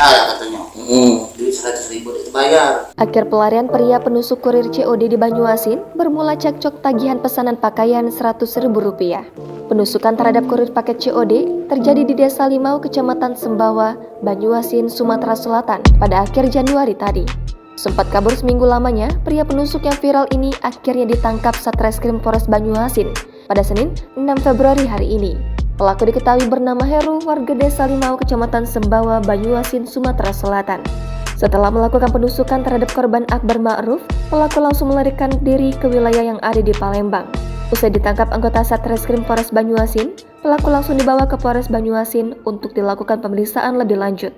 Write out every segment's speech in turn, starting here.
ya katanya. Duit 100.000 itu bayar. Akhir pelarian pria penusuk kurir COD di Banyuasin bermula cekcok tagihan pesanan pakaian Rp100.000. Penusukan terhadap kurir paket COD terjadi di Desa Limau, Kecamatan Sembawa, Banyuasin, Sumatera Selatan pada akhir Januari tadi. Sempat kabur seminggu lamanya, pria penusuk yang viral ini akhirnya ditangkap Satreskrim Polres Banyuasin pada Senin 6 Februari hari ini. Pelaku diketahui bernama Heru, warga Desa Limau, Kecamatan Sembawa, Banyuasin, Sumatera Selatan. Setelah melakukan penusukan terhadap korban Akbar Ma'ruf, pelaku langsung melarikan diri ke wilayah yang ada di Palembang. Usai ditangkap anggota Satreskrim Polres Banyuasin, pelaku langsung dibawa ke Polres Banyuasin untuk dilakukan pemeriksaan lebih lanjut.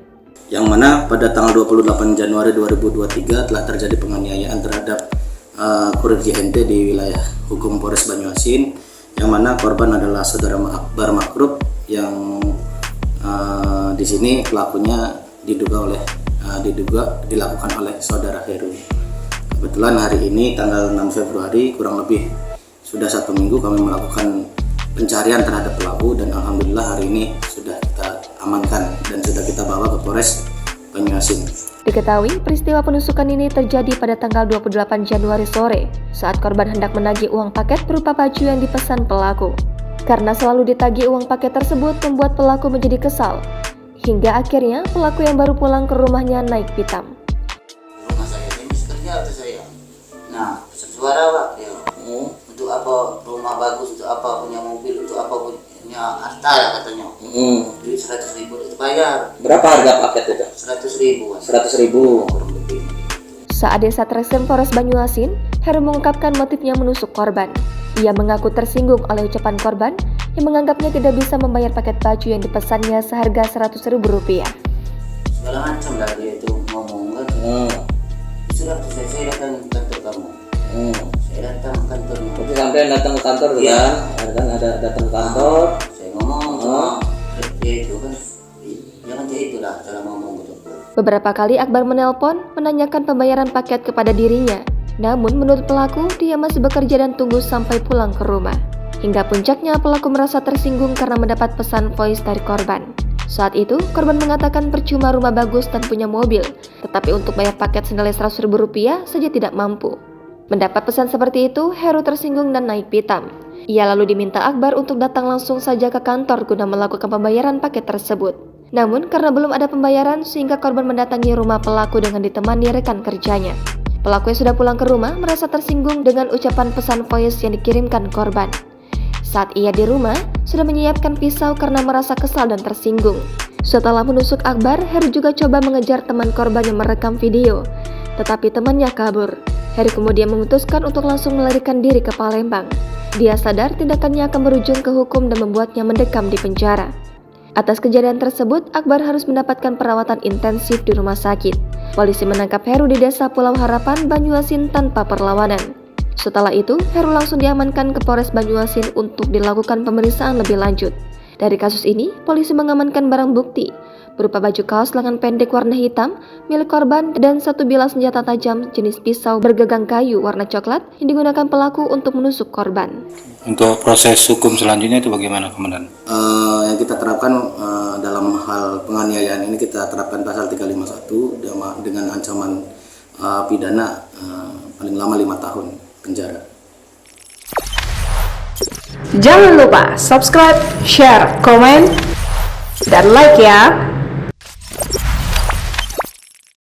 Yang mana pada tanggal 28 Januari 2023 telah terjadi penganiayaan terhadap kurir JNT di wilayah hukum Polres Banyuasin, yang mana korban adalah saudara Akbar Ma'ruf yang di sini pelakunya diduga dilakukan oleh saudara Heru. Kebetulan hari ini tanggal 6 Februari kurang lebih sudah 1 minggu kami melakukan pencarian terhadap pelaku, dan alhamdulillah hari ini sudah kita amankan dan sudah kita bawa ke Polres Banyuasin. Diketahui peristiwa penusukan ini terjadi pada tanggal 28 Januari sore saat korban hendak menagih uang paket berupa baju yang dipesan pelaku. Karena selalu ditagih uang paket tersebut membuat pelaku menjadi kesal. Hingga akhirnya pelaku yang baru pulang ke rumahnya naik pitam. Rumah saya ini kerja saya. Nah, pesan suara Pak dia. Untuk apa rumah bagus, untuk apa punya mobil, untuk apa punya harta ya katanya. Duit 100.000 itu bayar. Berapa harga paket itu? 100.000. 100.000. Saat Desa Satreskrim Polres Banyuasin, Heru mengungkapkan motifnya menusuk korban. Ia mengaku tersinggung oleh ucapan korban yang menganggapnya tidak bisa membayar paket baju yang dipesannya seharga Rp100.000. Segala macam lah dia itu ngomong kan. Sudah saya datang ke kantor kamu. Saya datang ke kantornya. Berarti sampai datang ke kantor tuh Iya. kan? Ada datang ke kantor. Saya ngomong sama dia itu kan. Jangan dia itulah cara ngomong gitu. Beberapa kali Akbar menelpon menanyakan pembayaran paket kepada dirinya. Namun menurut pelaku, dia masih bekerja dan tunggu sampai pulang ke rumah. Hingga puncaknya pelaku merasa tersinggung karena mendapat pesan voice dari korban. Saat itu, korban mengatakan percuma rumah bagus dan punya mobil, tetapi untuk bayar paket senilai Rp100.000 saja tidak mampu. Mendapat pesan seperti itu, Heru tersinggung dan naik pitam. Ia lalu diminta Akbar untuk datang langsung saja ke kantor guna melakukan pembayaran paket tersebut. Namun karena belum ada pembayaran sehingga korban mendatangi rumah pelaku dengan ditemani rekan kerjanya. Pelaku yang sudah pulang ke rumah merasa tersinggung dengan ucapan pesan voice yang dikirimkan korban. Saat ia di rumah, sudah menyiapkan pisau karena merasa kesal dan tersinggung. Setelah menusuk Akbar, Heru juga coba mengejar teman korban yang merekam video. Tetapi temannya kabur. Heru kemudian memutuskan untuk langsung melarikan diri ke Palembang. Dia sadar tindakannya akan berujung ke hukum dan membuatnya mendekam di penjara. Atas kejadian tersebut, Akbar harus mendapatkan perawatan intensif di rumah sakit. Polisi menangkap Heru di Desa Pulau Harapan, Banyuasin tanpa perlawanan. Setelah itu, Heru langsung diamankan ke Polres Banyuasin untuk dilakukan pemeriksaan lebih lanjut. Dari kasus ini, polisi mengamankan barang bukti berupa baju kaos lengan pendek warna hitam milik korban dan satu bilah senjata tajam jenis pisau bergagang kayu warna coklat yang digunakan pelaku untuk menusuk korban. Untuk proses hukum selanjutnya itu bagaimana, Komandan? Yang kita terapkan dalam hal penganiayaan ini kita terapkan pasal 351 dengan ancaman pidana paling lama 5 tahun penjara. Jangan lupa subscribe, share, komen, dan like ya.